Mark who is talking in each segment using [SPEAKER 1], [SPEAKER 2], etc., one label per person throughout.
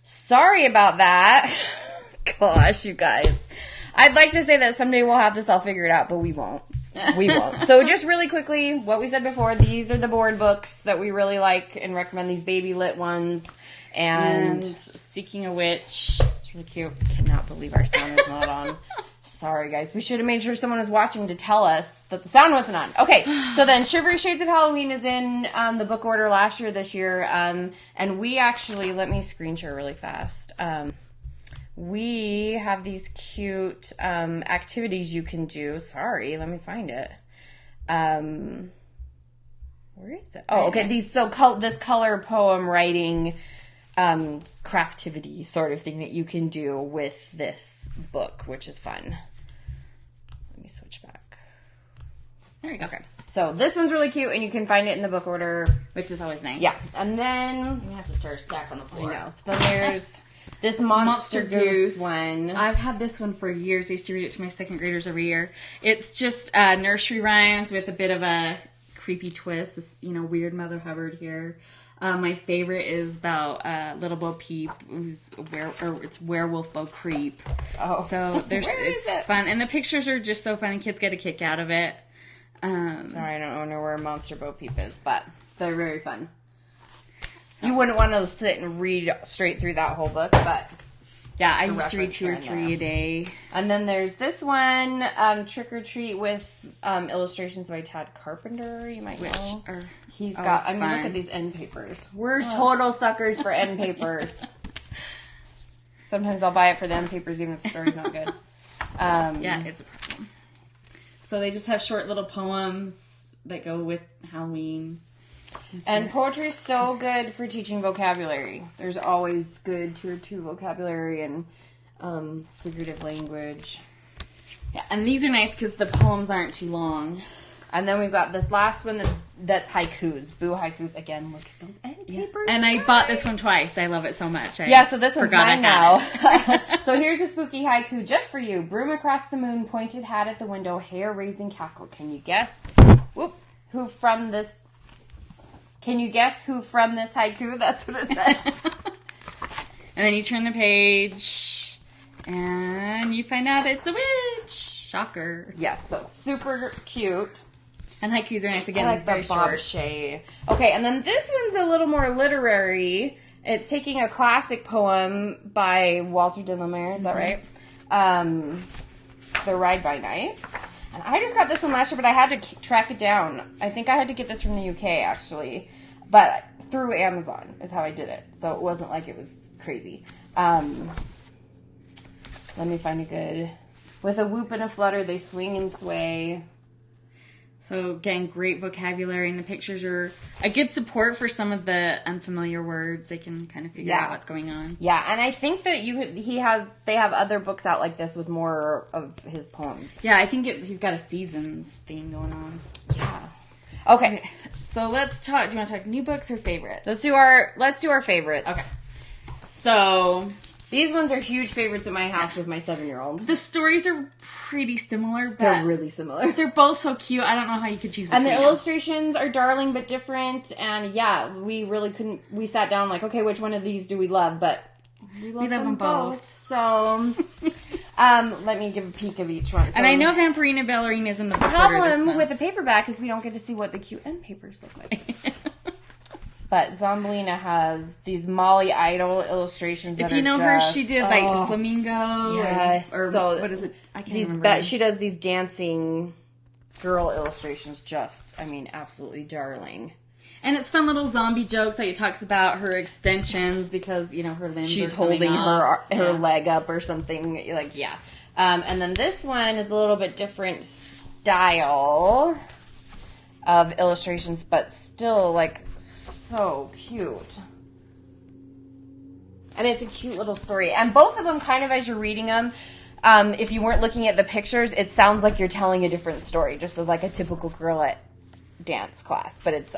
[SPEAKER 1] Sorry about that. Gosh, you guys. I'd like to say that someday we'll have this all figured out, but we won't. We won't. So just really quickly, what we said before, these are the board books that we really like and recommend, these baby lit ones. And
[SPEAKER 2] Seeking a Witch.
[SPEAKER 1] It's really cute. Cannot believe our sound is not on. Sorry, guys. We should have made sure someone was watching to tell us that the sound wasn't on. Okay, so then Shivery Shades of Halloween is in the book order last year, this year. And we actually, let me screen share really fast. We have these cute activities you can do. Sorry, let me find it. Where is it? Oh, okay. This color poem writing craftivity sort of thing that you can do with this book, which is fun. Let me switch back.
[SPEAKER 2] There you go.
[SPEAKER 1] Okay. So this one's really cute, and you can find it in the book order,
[SPEAKER 2] which is always nice.
[SPEAKER 1] Yeah. And then
[SPEAKER 2] we have to start a stack on the floor.
[SPEAKER 1] I know. So then there's this Monster Goose one.
[SPEAKER 2] I've had this one for years. I used to read it to my second graders every year. It's just nursery rhymes with a bit of a creepy twist. This, weird Mother Hubbard here. My favorite is about little Bo Peep, who's it's werewolf Bo Creep.
[SPEAKER 1] Oh,
[SPEAKER 2] so it's fun, and the pictures are just so fun, and kids get a kick out of it.
[SPEAKER 1] Sorry, I don't know where Monster Bo Peep is, but they're very fun. You wouldn't want to sit and read straight through that whole book, but
[SPEAKER 2] yeah, I used to read 2 or 3 a day.
[SPEAKER 1] And then there's this one, Trick or Treat, with illustrations by Tad Carpenter. You might know. He's got. Look at these end papers. We're total suckers for end papers. Sometimes I'll buy it for the end papers, even if the story's not good.
[SPEAKER 2] Yeah, it's a problem. So they just have short little poems that go with Halloween.
[SPEAKER 1] And poetry is so good for teaching vocabulary. There's always good tier 2 vocabulary and figurative language.
[SPEAKER 2] Yeah, and these are nice because the poems aren't too long.
[SPEAKER 1] And then we've got this last one that's haikus. Boo haikus. Again, look at those end papers.
[SPEAKER 2] And I bought this one twice. I love it so much.
[SPEAKER 1] So this one's mine now. So here's a spooky haiku just for you. Broom across the moon, pointed hat at the window, hair-raising cackle. Can you guess who from this haiku? That's what it says.
[SPEAKER 2] And then you turn the page, and you find out it's a witch. Shocker.
[SPEAKER 1] Yeah, so super cute.
[SPEAKER 2] And haikus are nice again.
[SPEAKER 1] I like
[SPEAKER 2] very
[SPEAKER 1] the Bob
[SPEAKER 2] short.
[SPEAKER 1] Shea. Okay, and then this one's a little more literary. It's taking a classic poem by Walter de la Mare. Is that right? The Ride by Nights. And I just got this one last year, but I had to track it down. I think I had to get this from the UK, actually. But through Amazon is how I did it. So it wasn't like it was crazy. Let me find a good... With a whoop and a flutter, they swing and sway.
[SPEAKER 2] So, again, great vocabulary, and the pictures are a good support for some of the unfamiliar words. They can kind of figure out what's going on.
[SPEAKER 1] Yeah, and I think that they have other books out like this with more of his poems.
[SPEAKER 2] Yeah, I think he's got a seasons theme going on.
[SPEAKER 1] Yeah. Okay.
[SPEAKER 2] So let's talk. Do you want to talk new books or favorites?
[SPEAKER 1] Let's do our favorites.
[SPEAKER 2] Okay. So
[SPEAKER 1] these ones are huge favorites at my house with my 7-year-old.
[SPEAKER 2] The stories are pretty similar, but
[SPEAKER 1] they're really similar.
[SPEAKER 2] They're both so cute. I don't know how you could choose between
[SPEAKER 1] them. And the illustrations are darling but different. And yeah, we really couldn't. We sat down like, okay, which one of these do we love? But we love them both. So let me give a peek of each one. So,
[SPEAKER 2] and I know Vampirina Ballerina is in the book
[SPEAKER 1] order. The problem with the paperback is we don't get to see what the cute end papers look like. But Zombolina has these Molly Idol illustrations.
[SPEAKER 2] If you know her, she did like the flamingo.
[SPEAKER 1] Yes.
[SPEAKER 2] Or
[SPEAKER 1] so
[SPEAKER 2] what is it? I can't remember.
[SPEAKER 1] She does these dancing girl illustrations. Absolutely darling.
[SPEAKER 2] And it's fun little zombie jokes. Like it talks about her extensions because her limbs.
[SPEAKER 1] She's
[SPEAKER 2] are
[SPEAKER 1] holding
[SPEAKER 2] her
[SPEAKER 1] leg up or something. And then this one is a little bit different style of illustrations, but still so cute. And it's a cute little story. And both of them, kind of as you're reading them, if you weren't looking at the pictures, it sounds like you're telling a different story, just as like a typical girl at dance class. But it's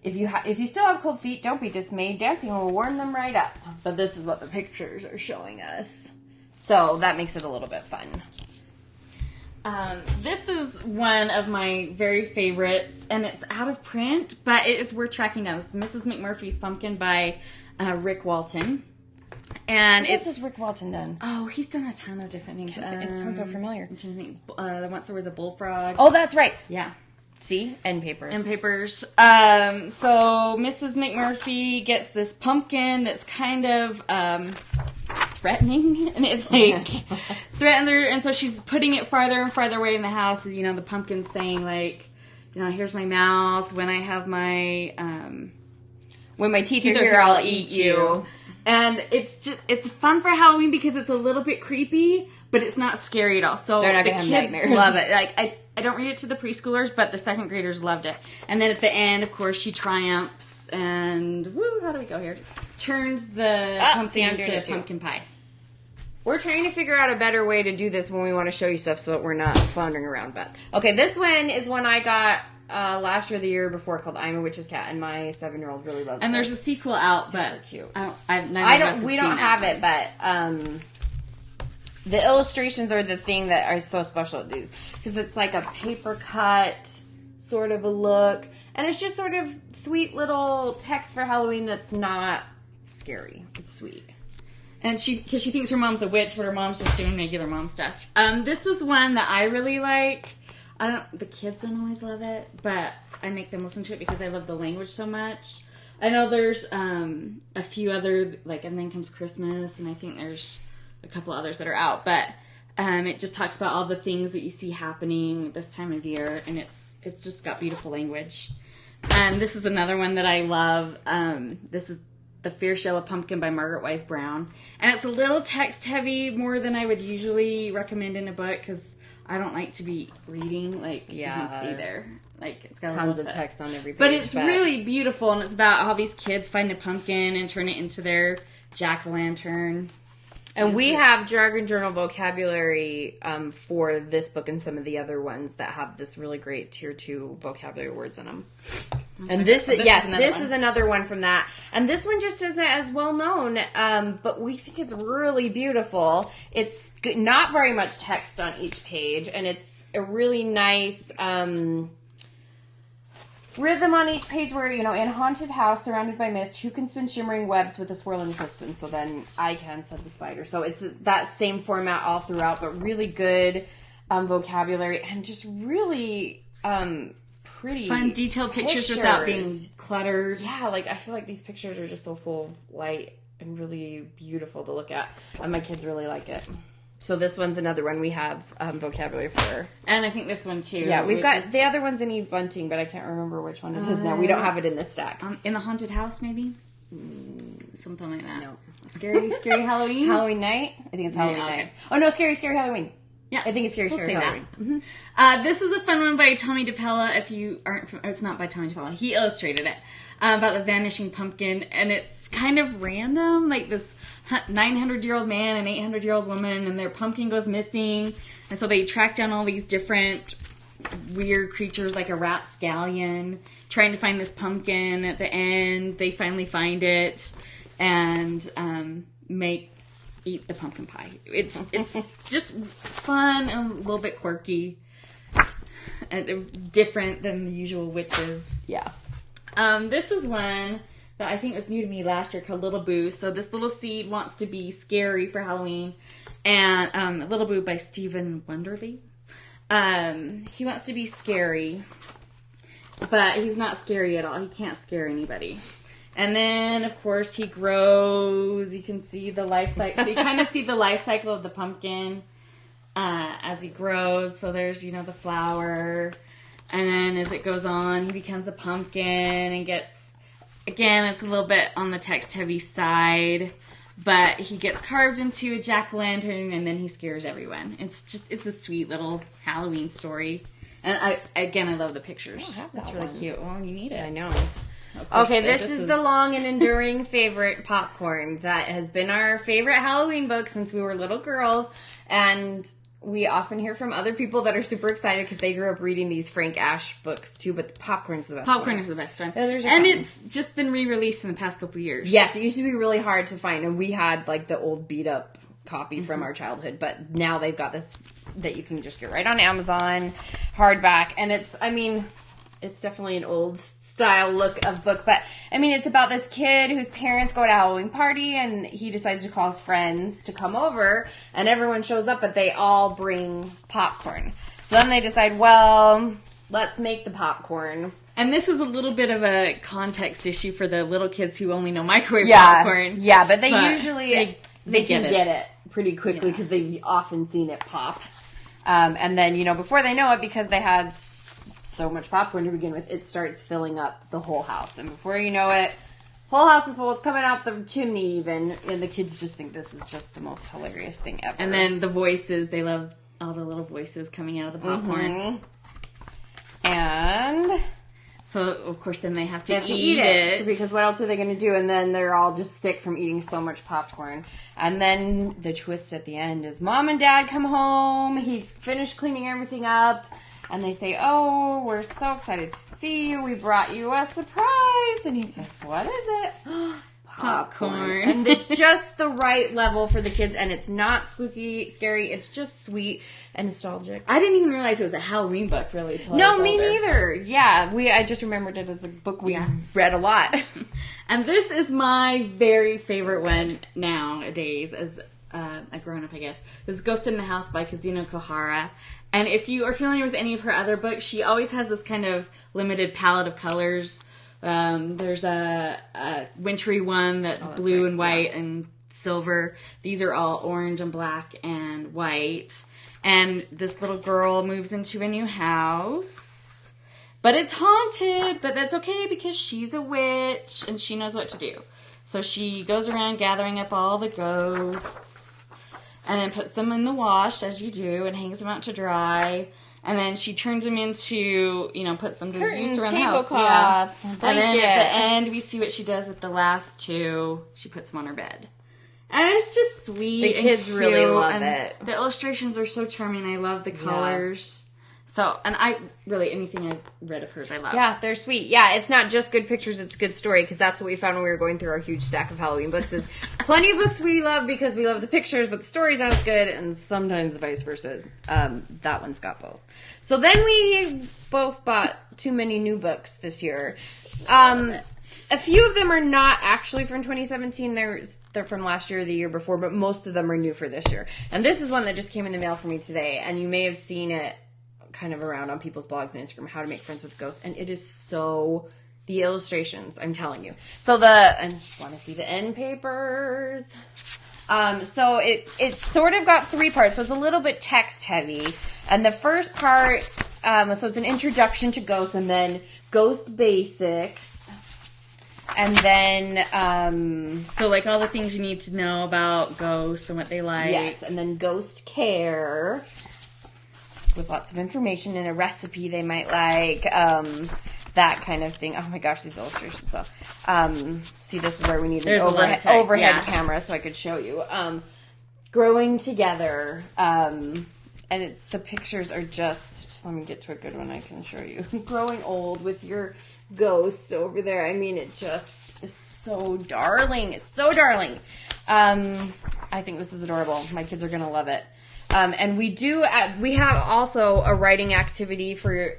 [SPEAKER 1] if you still have cold feet, don't be dismayed. Dancing will warm them right up. But this is what the pictures are showing us. So that makes it a little bit fun.
[SPEAKER 2] This is one of my very favorites, and it's out of print, but it is worth tracking down. It's Mrs. McMurphys Pumpkin by Rick Walton. And
[SPEAKER 1] What's this Rick Walton done?
[SPEAKER 2] Oh, he's done a ton of different things.
[SPEAKER 1] It sounds so familiar.
[SPEAKER 2] I'm trying to think. Once there was a bullfrog.
[SPEAKER 1] Oh, that's right.
[SPEAKER 2] Yeah.
[SPEAKER 1] See? End papers.
[SPEAKER 2] And papers. So Mrs. McMurphy gets this pumpkin that's kind of threatening, and it like threatens her, and so she's putting it farther and farther away in the house. You know, the pumpkin's saying like, you know, here's my mouth. When I have my
[SPEAKER 1] when my teeth are here, I'll eat you.
[SPEAKER 2] And it's fun for Halloween because it's a little bit creepy, but it's not scary at all. So
[SPEAKER 1] they're not
[SPEAKER 2] the
[SPEAKER 1] gonna have
[SPEAKER 2] kids
[SPEAKER 1] nightmares.
[SPEAKER 2] Love it. Like I don't read it to the preschoolers, but the second graders loved it. And then at the end, of course, she triumphs and woo, how do we go here? Turns the pumpkin into pumpkin pie.
[SPEAKER 1] We're trying to figure out a better way to do this when we want to show you stuff so that we're not floundering around. But okay, this one is one I got last year, or the year before, called "I'm a Witch's Cat," and my 7-year-old really loves it.
[SPEAKER 2] And there's a sequel out,
[SPEAKER 1] super
[SPEAKER 2] but
[SPEAKER 1] cute.
[SPEAKER 2] We
[SPEAKER 1] don't have it, but the illustrations are the thing that are so special at these, because it's like a paper cut sort of a look, and it's just sort of sweet little text for Halloween that's not scary. It's sweet.
[SPEAKER 2] And because she thinks her mom's a witch, but her mom's just doing regular mom stuff. This is one that I really like. The kids don't always love it, but I make them listen to it because I love the language so much. I know there's a few other, like, And Then Comes Christmas, and I think there's a couple others that are out, but it just talks about all the things that you see happening this time of year, and it's just got beautiful language. And this is another one that I love. This is The Fierce Yellow Pumpkin by Margaret Wise Brown. And it's a little text heavy, more than I would usually recommend in a book, because I don't like to be reading, like, you can see there. Like, it's got
[SPEAKER 1] tons of text on every page.
[SPEAKER 2] But it's really beautiful, and it's about how these kids find a pumpkin and turn it into their jack-o'-lantern.
[SPEAKER 1] And we have Dragon Journal vocabulary for this book and some of the other ones that have this really great tier 2 vocabulary words in them. And this is another one from that. And this one just isn't as well known, but we think it's really beautiful. It's not very much text on each page, and it's a really nice rhythm on each page where, in a haunted house surrounded by mist, who can spin shimmering webs with a swirling twist? And so then I can, said the spider. So it's that same format all throughout, but really good vocabulary and just really pretty.
[SPEAKER 2] Fun, detailed pictures without being cluttered.
[SPEAKER 1] Yeah, like I feel like these pictures are just so full of light and really beautiful to look at. And my kids really like it. So this one's another one we have vocabulary for.
[SPEAKER 2] And I think this one too.
[SPEAKER 1] Yeah, we've got the other one's in Eve Bunting, but I can't remember which one it is now. We don't have it in this stack.
[SPEAKER 2] In the haunted house, maybe? Something like that. No. Scary Halloween?
[SPEAKER 1] Halloween night? I think it's Halloween night. Oh, no, Scary Halloween.
[SPEAKER 2] Yeah.
[SPEAKER 1] I think it's Scary Halloween.
[SPEAKER 2] Mm-hmm. This is a fun one by Tommy DePella. If you aren't it's not by Tommy DePella. He illustrated it. About the vanishing pumpkin. And it's kind of random. Like this 900-year-old man and 800-year-old woman, and their pumpkin goes missing, and so they track down all these different weird creatures like a rapscallion trying to find this pumpkin. At the end they finally find it and eat the pumpkin pie. It's just fun and a little bit quirky and different than the usual witches.
[SPEAKER 1] Yeah.
[SPEAKER 2] This is one that I think was new to me last year, called Little Boo. So this little seed wants to be scary for Halloween. And Little Boo by Stephen Wonderby. He wants to be scary, but he's not scary at all. He can't scare anybody. And then, of course, he grows. You can see the life cycle. So you kind of see the life cycle of the pumpkin as he grows. So there's, the flower. And then as it goes on, he becomes a pumpkin and gets... Again, it's a little bit on the text-heavy side, but he gets carved into a jack-o'-lantern, and then he scares everyone. It's a sweet little Halloween story. And I love the pictures. That's really cute. Well, you need it.
[SPEAKER 1] I know. Okay, this is the long and enduring favorite, Popcorn, that has been our favorite Halloween book since we were little girls, and... We often hear from other people that are super excited because they grew up reading these Frank Ash books too, but Popcorn's the best one.
[SPEAKER 2] Popcorn is the best one.
[SPEAKER 1] And
[SPEAKER 2] it's just been re-released in the past couple years.
[SPEAKER 1] Yes, it used to be really hard to find, and we had like the old beat-up copy from our childhood, but now they've got this that you can just get right on Amazon, hardback, and it's it's definitely an old style look of book. But, I mean, it's about this kid whose parents go to a Halloween party, and he decides to call his friends to come over, and everyone shows up, but they all bring popcorn. So then they decide, well, let's make the popcorn.
[SPEAKER 2] And this is a little bit of a context issue for the little kids who only know microwave popcorn.
[SPEAKER 1] Yeah, but they usually they can
[SPEAKER 2] get
[SPEAKER 1] it pretty quickly because they've often seen it pop. And then, before they know it, because they had so much popcorn to begin with, it starts filling up the whole house. And before you know it, whole house is full. It's coming out the chimney even. And the kids just think this is just the most hilarious thing ever.
[SPEAKER 2] And then the voices, they love all the little voices coming out of the popcorn.
[SPEAKER 1] Mm-hmm. And
[SPEAKER 2] so, of course, then they have to eat it.
[SPEAKER 1] So because what else are they going to do? And then they're all just sick from eating so much popcorn. And then the twist at the end is Mom and Dad come home. He's finished cleaning everything up. And they say, oh, we're so excited to see you. We brought you a surprise. And he says, what is it? Popcorn. And it's just the right level for the kids. And it's not spooky, scary. It's just sweet and nostalgic.
[SPEAKER 2] I didn't even realize it was a Halloween book, really.
[SPEAKER 1] No, me neither. Yeah, I just remembered it as a book we read a lot.
[SPEAKER 2] And this is my very favorite one nowadays, as a grown-up, I guess. This is Ghost in the House by Kazuno Kohara. And if you are familiar with any of her other books, she always has this kind of limited palette of colors. There's a wintry one that's blue and white and silver. These are all orange and black and white. And this little girl moves into a new house. But it's haunted, but that's okay because she's a witch and she knows what to do. So she goes around gathering up all the ghosts and then puts them in the wash, as you do, and hangs them out to dry. And then she turns them into, puts them to use around the house. Yeah. And then at the end, we see what she does with the last two. She puts them on her bed. And it's just sweet.
[SPEAKER 1] The kids really love it.
[SPEAKER 2] The illustrations are so charming. I love the colors. So, and anything I've read of hers, I love.
[SPEAKER 1] Yeah, they're sweet. Yeah, it's not just good pictures, it's good story, because that's what we found when we were going through our huge stack of Halloween books, is plenty of books we love because we love the pictures, but the story's not as good, and sometimes vice versa. That one's got both. So then we both bought too many new books this year. A few of them are not actually from 2017. They're from last year or the year before, but most of them are new for this year. And this is one that just came in the mail for me today, and you may have seen it kind of around on people's blogs and Instagram, How to Make Friends with Ghosts, and it is so, the illustrations, I'm telling you. So and want to see the end papers? So it's sort of got three parts, so it's a little bit text heavy. And the first part, so it's an introduction to ghosts, and then ghost basics, and then
[SPEAKER 2] so like all the things you need to know about ghosts and what they like.
[SPEAKER 1] Yes, and then ghost care, with lots of information and a recipe they might like, that kind of thing. Oh my gosh, these illustrations though. See, this is where we need an overhead camera so I could show you. Growing together, and the pictures are just, let me get to a good one I can show you. Growing old with your ghost over there. I mean, it just is so darling. It's so darling. I think this is adorable. My kids are going to love it. And we have also a writing activity for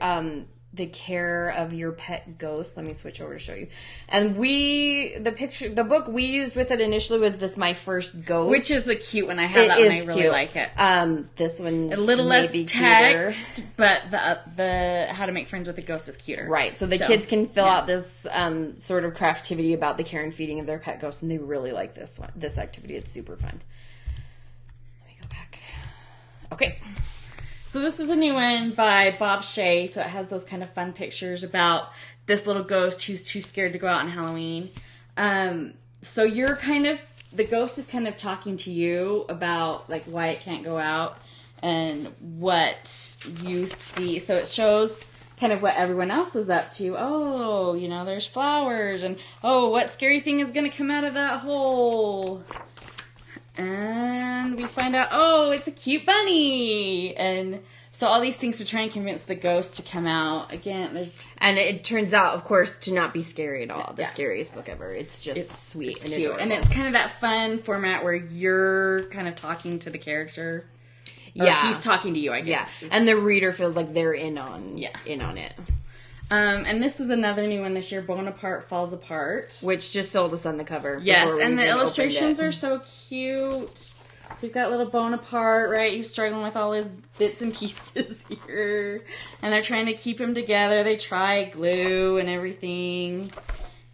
[SPEAKER 1] the care of your pet ghost. Let me switch over to show you. And the book we used with it initially was this My First Ghost,
[SPEAKER 2] which is the cute one. I have that one. I really like it.
[SPEAKER 1] This one
[SPEAKER 2] a little less text, cuter. But the How to Make Friends with a Ghost is cuter.
[SPEAKER 1] Right. So the kids can fill out this sort of craftivity about the care and feeding of their pet ghosts, and they really like this activity. It's super fun. Okay, so this is a new one by Bob Shea, so it has those kind of fun pictures about this little ghost who's too scared to go out on Halloween. So you're the ghost is kind of talking to you about like why it can't go out and what you see. So it shows kind of what everyone else is up to. Oh, there's flowers, and oh, what scary thing is going to come out of that hole? And we find out, oh, it's a cute bunny. And so all these things to try and convince the ghost to come out. Again, and it turns out, of course, to not be scary at all. The scariest book ever. It's just sweet and
[SPEAKER 2] cute.
[SPEAKER 1] Adorable. And
[SPEAKER 2] it's kind of that fun format where you're kind of talking to the character. Or he's talking to you, I guess.
[SPEAKER 1] Yeah. And the reader feels like they're in on it.
[SPEAKER 2] And this is another new one this year, Bonaparte Falls Apart.
[SPEAKER 1] Which just sold us on the cover.
[SPEAKER 2] Yes, and the illustrations are so cute. So we've got little Bonaparte, right? He's struggling with all his bits and pieces here. And they're trying to keep him together. They try glue and everything.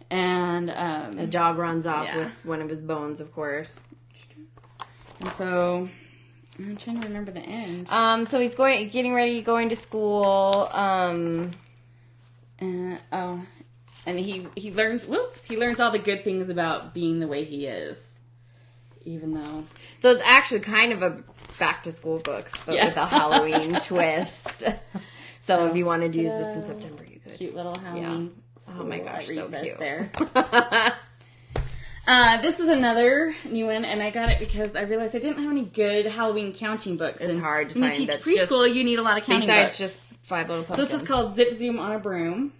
[SPEAKER 2] And
[SPEAKER 1] a dog runs off with one of his bones, of course.
[SPEAKER 2] And so I'm trying to remember the end.
[SPEAKER 1] So he's getting ready, going to school.
[SPEAKER 2] And he learns all the good things about being the way he is, even though.
[SPEAKER 1] So it's actually kind of a back to school book, but with a Halloween twist. So if you wanted to use this in September, you could.
[SPEAKER 2] Cute little Halloween.
[SPEAKER 1] Yeah. Oh my gosh, so cute.
[SPEAKER 2] There. This is another new one, and I got it because I realized I didn't have any good Halloween counting books.
[SPEAKER 1] It's hard to find.
[SPEAKER 2] When you teach preschool, you need a lot of counting books.
[SPEAKER 1] Besides just 5 Little Pumpkins.
[SPEAKER 2] So this is called Zoom Our Broom,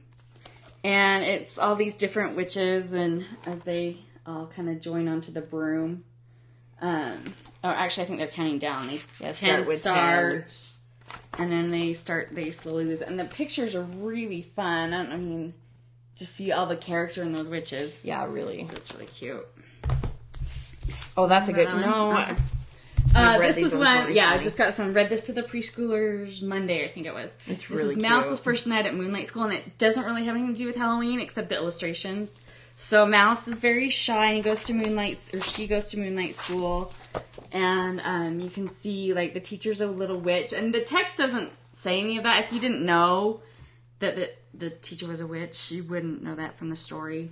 [SPEAKER 2] and it's all these different witches, and as they all kind of join onto the broom. Actually, I think they're counting down. They
[SPEAKER 1] start with 10.
[SPEAKER 2] And then they slowly lose it. And the pictures are really fun. Just see all the character in those witches.
[SPEAKER 1] Yeah, really.
[SPEAKER 2] So it's really cute.
[SPEAKER 1] Oh, that's a good one. No.
[SPEAKER 2] This is one, I just got some. Read this to the preschoolers Monday, I think it was.
[SPEAKER 1] It's really cute.
[SPEAKER 2] This is Mouse's first night at Moonlight School, and it doesn't really have anything to do with Halloween except the illustrations. So Mouse is very shy, and she goes to Moonlight School, and you can see, like, the teacher's a little witch, and the text doesn't say any of that. If you didn't know that the teacher was a witch, you wouldn't know that from the story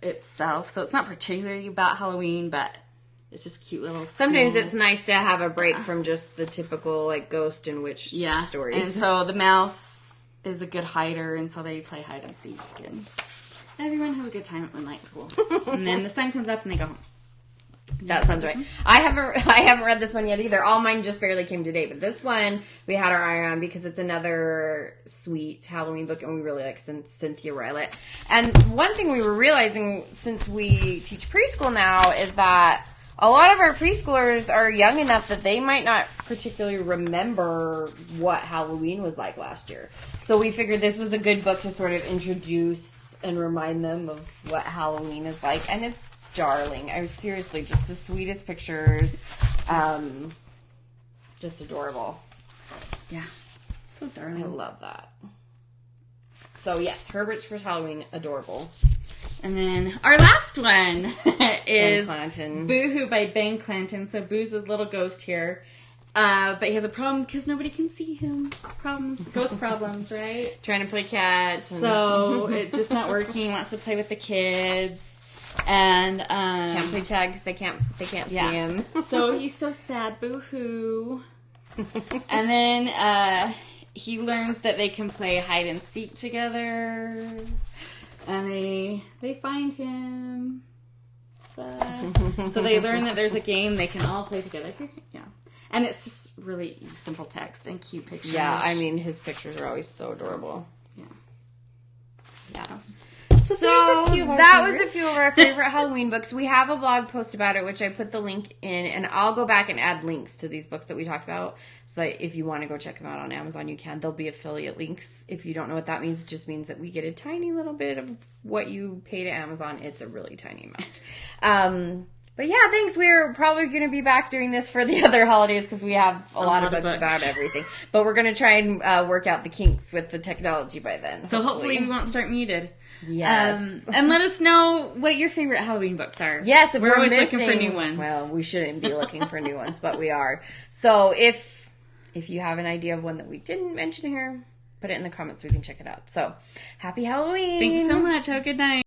[SPEAKER 2] itself. So it's not particularly about Halloween, but it's just cute little.
[SPEAKER 1] Sometimes it's nice to have a break from just the typical, like, ghost and witch stories.
[SPEAKER 2] And so the mouse is a good hider, and so they play hide and seek, and everyone has a good time at Moonlight School. And then the sun comes up and they go home.
[SPEAKER 1] That sounds right. I haven't read this one yet either. All Mine just barely came today, but this one we had our eye on because it's another sweet Halloween book, and we really like Cynthia Rylett. And one thing we were realizing since we teach preschool now is that a lot of our preschoolers are young enough that they might not particularly remember what Halloween was like last year. So we figured this was a good book to sort of introduce and remind them of what Halloween is like, and it's darling. I was seriously just the sweetest pictures. Just adorable.
[SPEAKER 2] Yeah. So darling.
[SPEAKER 1] I love that. So yes, Herbert's First Halloween, adorable.
[SPEAKER 2] And then our last one is
[SPEAKER 1] Clanton.
[SPEAKER 2] Boo-Hoo by Ben Clanton. So Boo's his little ghost here. But he has a problem because nobody can see him. Ghost problems, right?
[SPEAKER 1] Trying to play catch.
[SPEAKER 2] So it's just not working. He wants to play with the kids. And
[SPEAKER 1] can't play tag because they can't see him.
[SPEAKER 2] So he's so sad, boo-hoo. And then he learns that they can play hide and seek together, and they find him. So they learn that there's a game they can all play together. Yeah, and it's just really simple text and cute pictures.
[SPEAKER 1] Yeah, I mean his pictures are always so adorable. Yeah. So that was a few of our favorite Halloween books. We have a blog post about it, which I put the link in, and I'll go back and add links to these books that we talked about, so that if you want to go check them out on Amazon, you can. They'll be affiliate links. If you don't know what that means, it just means that we get a tiny little bit of what you pay to Amazon. It's a really tiny amount. But yeah, thanks. We're probably going to be back doing this for the other holidays because we have a lot of books about everything. But we're going to try and work out the kinks with the technology by then.
[SPEAKER 2] So hopefully we won't start muted.
[SPEAKER 1] Yes.
[SPEAKER 2] And let us know what your favorite Halloween books are.
[SPEAKER 1] Yes, if
[SPEAKER 2] we're always
[SPEAKER 1] missing,
[SPEAKER 2] looking for new ones.
[SPEAKER 1] Well, we shouldn't be looking for new ones, but we are. So if you have an idea of one that we didn't mention here, put it in the comments so we can check it out. So, happy Halloween.
[SPEAKER 2] Thanks so much. Have a good night.